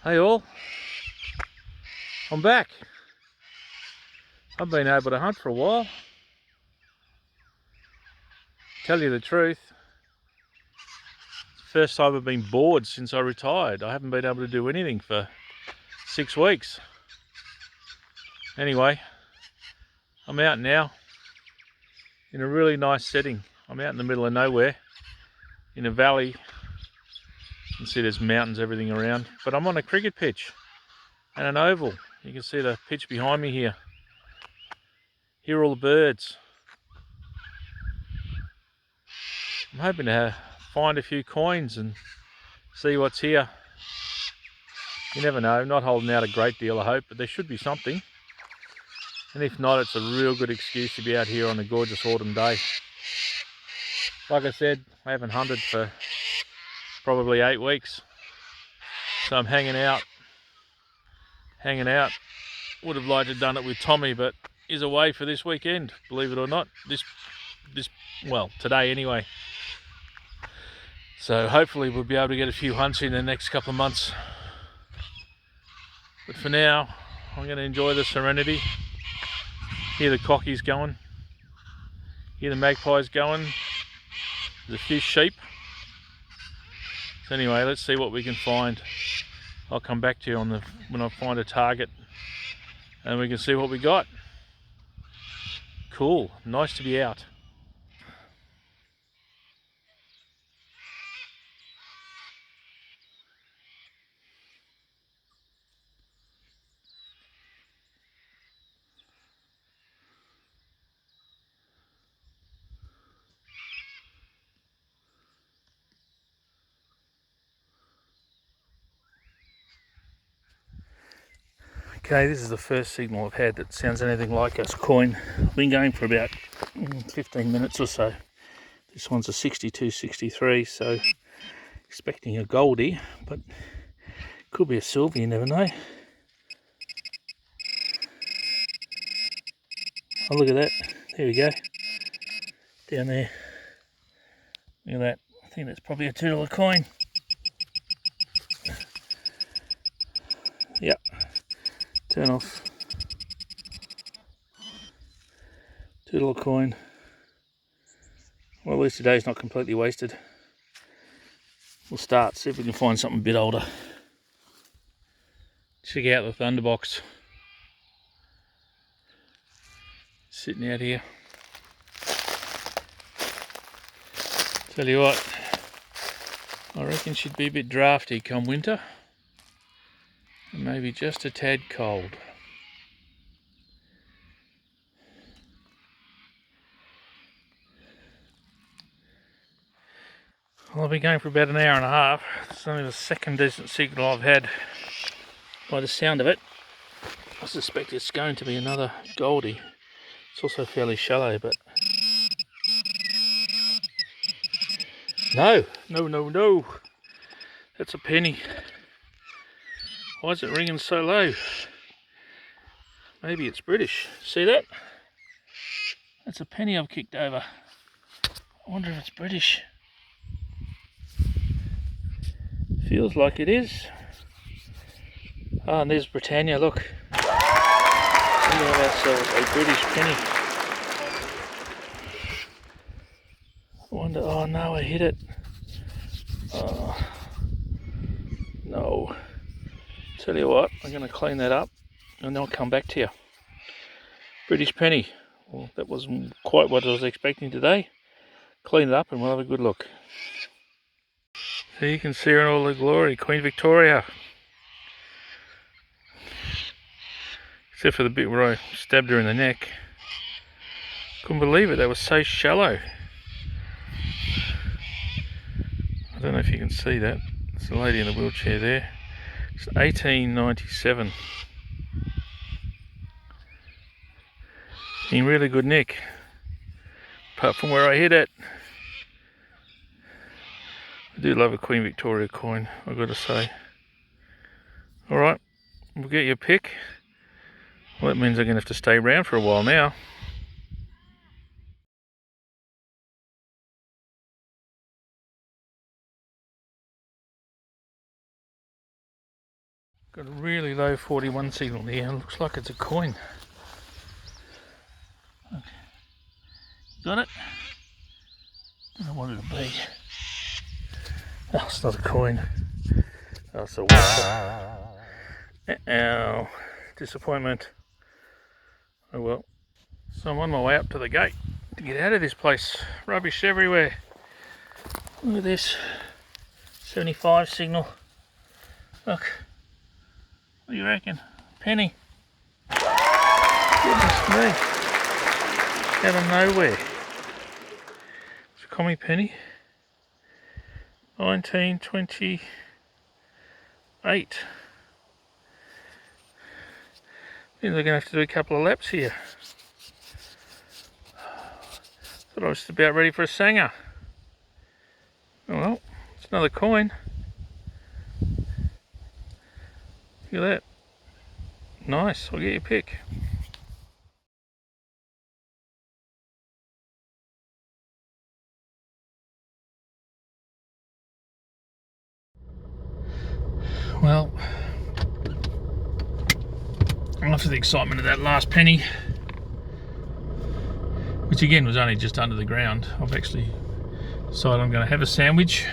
Hey all, I'm back. I've been able to hunt for a while. Tell you the truth, first time I've been bored since I retired. I haven't been able to do anything for 6 weeks. Anyway, I'm out now in a really nice setting. I'm out in the middle of nowhere in a valley. You can see there's mountains everything around, but I'm on a cricket pitch and an oval. You can see the pitch behind me here. Hear all the birds. I'm hoping to find a few coins and see what's here. You never know, I'm not holding out a great deal of hope, but there should be something. And if not, it's a real good excuse to be out here on a gorgeous autumn day. Like I said, I haven't hunted for probably 8 weeks. So I'm hanging out. Would have liked to have done it with Tommy, but he's away for this weekend, believe it or not. Well, today anyway. So hopefully we'll be able to get a few hunts in the next couple of months. But for now, I'm going to enjoy the serenity. Hear the cockies going. Hear the magpies going. There's a few sheep. So anyway, let's see what we can find. I'll come back to you when I find a target and we can see what we got. Cool, nice to be out. Okay, this is the first signal I've had that sounds anything like a coin. I've been going for about 15 minutes or so. This one's a 62, 63, so expecting a goldie, but could be a silver, you never know. Oh, look at that. There we go. Down there. Look at that. I think that's probably a $2 coin. Yep. Turn off. $2 coin. Well, at least today's not completely wasted. We'll start, see if we can find something a bit older. Check out the thunderbox. Sitting out here. Tell you what, I reckon she'd be a bit drafty come winter. And maybe just a tad cold. Well, I've been going for about an hour and a half. It's only the second decent signal I've had. By the sound of it, I suspect it's going to be another goldie. It's also fairly shallow, but... No! That's a penny. Why is it ringing so low? Maybe it's British. See that? That's a penny I've kicked over. I wonder if it's British. Feels like it is. Oh, and there's Britannia, look. We have ourselves a British penny. I wonder, oh no, I hit it. Oh, no. Tell you what, I'm going to clean that up and then I'll come back to you. British penny. Well, that wasn't quite what I was expecting today. Clean it up and we'll have a good look. So you can see her in all the glory, Queen Victoria. Except for the bit where I stabbed her in the neck. Couldn't believe it, that was so shallow. I don't know if you can see that. There's a lady in a wheelchair there. It's 1897. In really good nick. Apart from where I hit it. I do love a Queen Victoria coin, I've got to say. Alright, we'll get your pick. Well, that means I'm going to have to stay around for a while now. Got a really low 41 signal there. Looks like it's a coin. Okay. Got it? Don't know what it'll be. Oh, it's not a coin. Oh, it's a whisper. Ow. Disappointment. Oh well. So I'm on my way up to the gate to get out of this place. Rubbish everywhere. Look at this. 75 signal. Look. What do you reckon? Penny. Goodness me. Out of nowhere. It's a commie penny. 1928. Means I'm going to have to do a couple of laps here. Thought I was just about ready for a sanger. Oh well, it's another coin. Look at that. Nice, I'll get your pick. Well, after the excitement of that last penny, which again was only just under the ground, I've actually decided I'm going to have a sandwich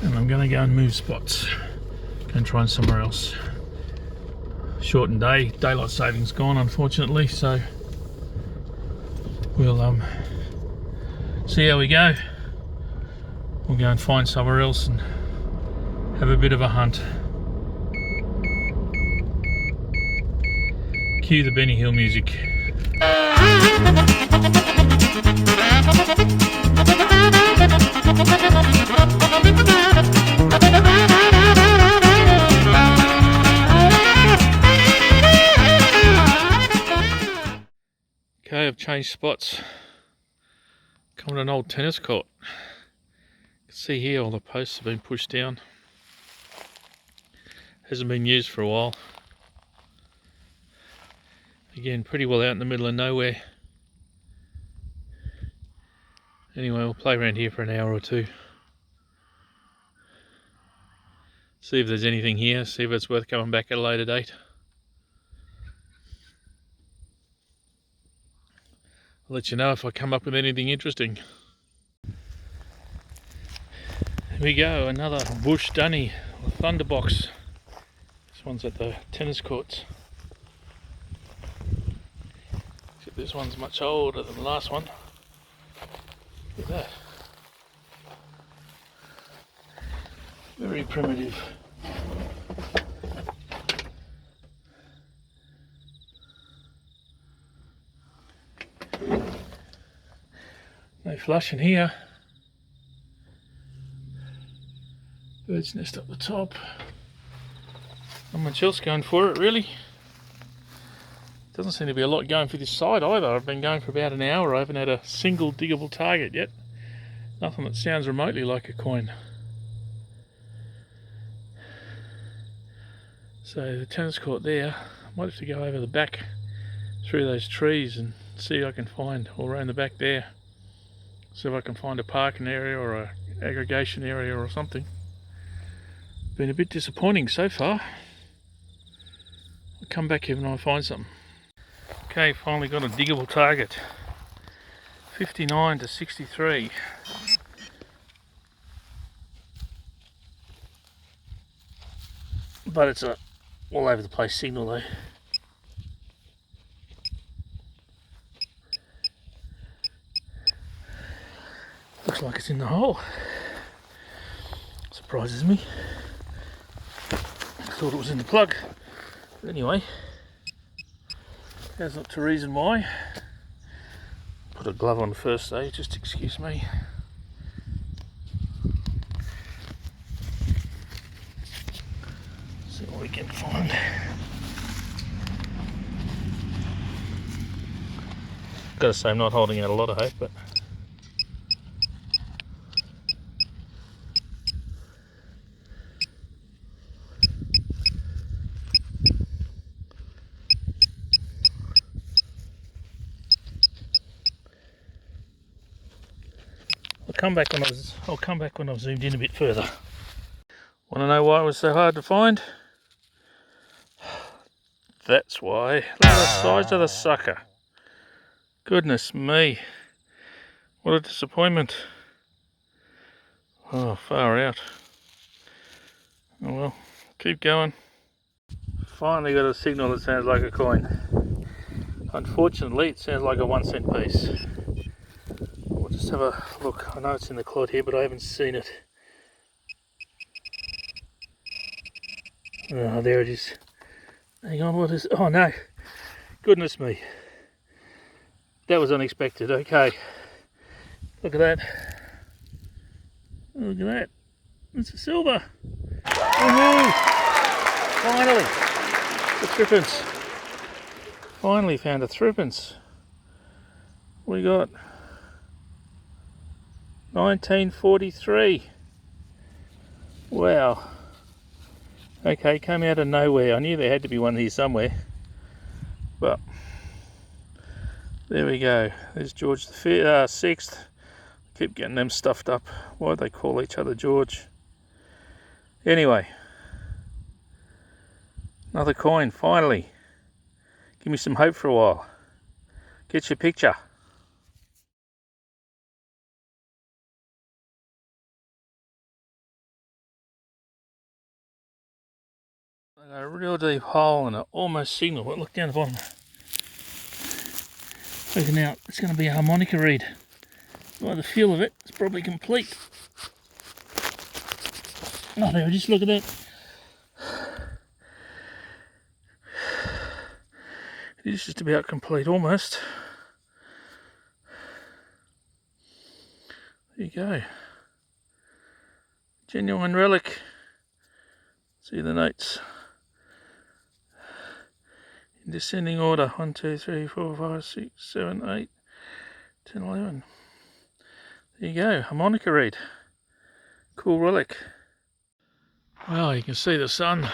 and I'm going to go and move spots. Go and try somewhere else. Shortened day, daylight savings gone unfortunately, so we'll see how we go. We'll go and find somewhere else and have a bit of a hunt. Cue the Benny Hill music. Okay, I've changed spots. Come to an old tennis court. You can see here all the posts have been pushed down. Hasn't been used for a while. Again, pretty well out in the middle of nowhere. Anyway, we'll play around here for an hour or two. See if there's anything here, see if it's worth coming back at a later date. I'll let you know if I come up with anything interesting. Here we go, another bush dunny, or thunderbox. This one's at the tennis courts. Except this one's much older than the last one. Look at that. Very primitive. No flush in here. Bird's nest up the top. Not much else going for it really. Doesn't seem to be a lot going for this side either. I've been going for about an hour. I haven't had a single diggable target yet. Nothing that sounds remotely like a coin. So the tennis court there, I might have to go over the back through those trees and see if I can find, all around the back there, see if I can find a parking area or a aggregation area or something. Been a bit disappointing so far. I'll come back here when I find something. Okay, finally got a diggable target. 59 to 63. But it's a all over the place signal though. Looks like it's in the hole. Surprises me. I thought it was in the plug. But anyway, that's not to reason why. Put a glove on first though, just excuse me. See what we can find. Gotta say I'm not holding out a lot of hope, but I'll come back when I've zoomed in a bit further. Want to know why it was so hard to find? That's why. Look at the size of the sucker. Goodness me. What a disappointment. Oh, far out. Oh well, keep going. Finally got a signal that sounds like a coin. Unfortunately, it sounds like a 1 cent piece. We'll just have a look. I know it's in the clod here, but I haven't seen it. Oh, there it is. Hang on, what is... Oh no, goodness me. That was unexpected. Okay, look at that. Look at that. It's a silver. Woohoo! Finally, the threepence. Finally found a threepence. We got 1943. Wow. Okay, came out of nowhere. I knew there had to be one here somewhere. But there we go. There's George the 6th. Keep getting them stuffed up. Why'd they call each other George? Anyway. Another coin, finally. Give me some hope for a while. Get your picture. I got a real deep hole and an almost signal. But look down the bottom. Looking out, it's going to be a harmonica reed. By the feel of it, it's probably complete. Oh, there, just look at that. It is just about complete, almost. There you go. Genuine relic. See the notes. In descending order. 1, 2, 3, 4, 5, 6, 7, 8, 10, 11. There you go, harmonica reed. Cool relic. Well, you can see the sun.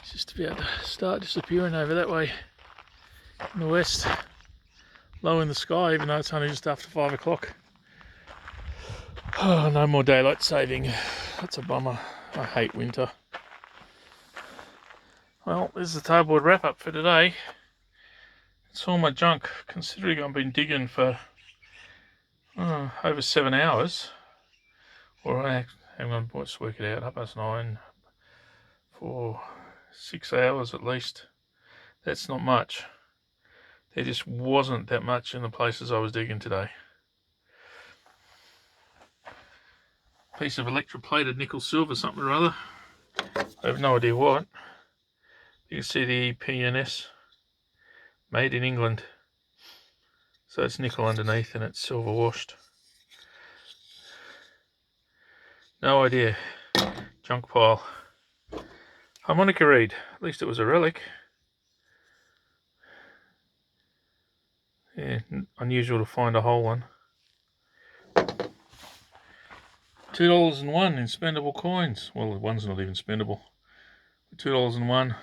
It's just about to start disappearing over that way in the west. Low in the sky, even though it's only just after 5 o'clock. Oh, no more daylight saving. That's a bummer. I hate winter. Well, this is the tailboard wrap up for today. It's all my junk, considering I've been digging for over 7 hours. Or hang on, let's work it out. 9:30 for 6 hours at least. That's not much. There just wasn't that much in the places I was digging today. Piece of electroplated nickel silver something or other. I have no idea what. You can see the PNS, made in England. So it's nickel underneath and it's silver washed. No idea. Junk pile. Harmonica reed. At least it was a relic. Yeah, unusual to find a whole one. $2.01 in spendable coins. Well, the one's not even spendable. $2.01.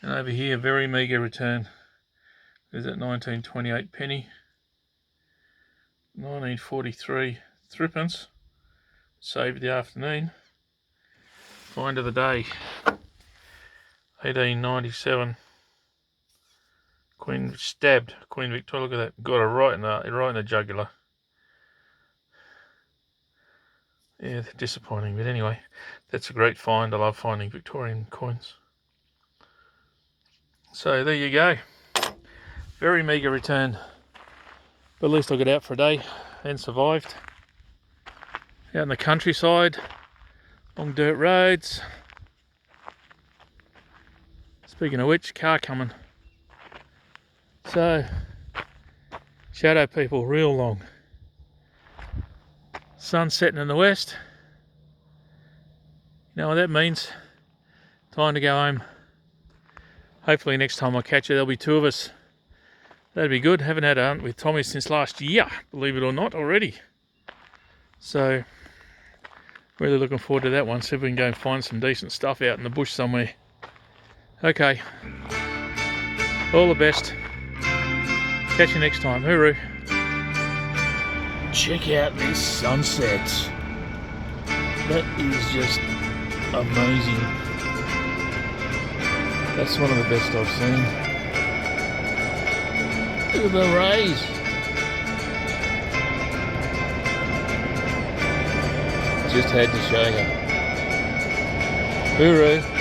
And over here, very meagre return. There's that 1928 penny. 1943 threepence. Saved the afternoon. Find of the day. 1897. Queen stabbed. Queen Victoria. Look at that. Got her right in the jugular. Yeah, disappointing, but anyway, that's a great find. I love finding Victorian coins. So there you go. Very meagre return, but at least I got out for a day and survived. Out in the countryside, long dirt roads. Speaking of which, car coming. So, shadow people, real long. Sun setting in the west. You know what that means? Time to go home. Hopefully next time I catch you there'll be 2 of us. That'd be good. Haven't had a hunt with Tommy since last year, believe it or not, already. So, really looking forward to that one. See if we can go and find some decent stuff out in the bush somewhere. Okay. All the best. Catch you next time. Hooroo. Check out this sunset. That is just amazing. That's one of the best I've seen. Look at the rays. Just had to show you. Hooroo.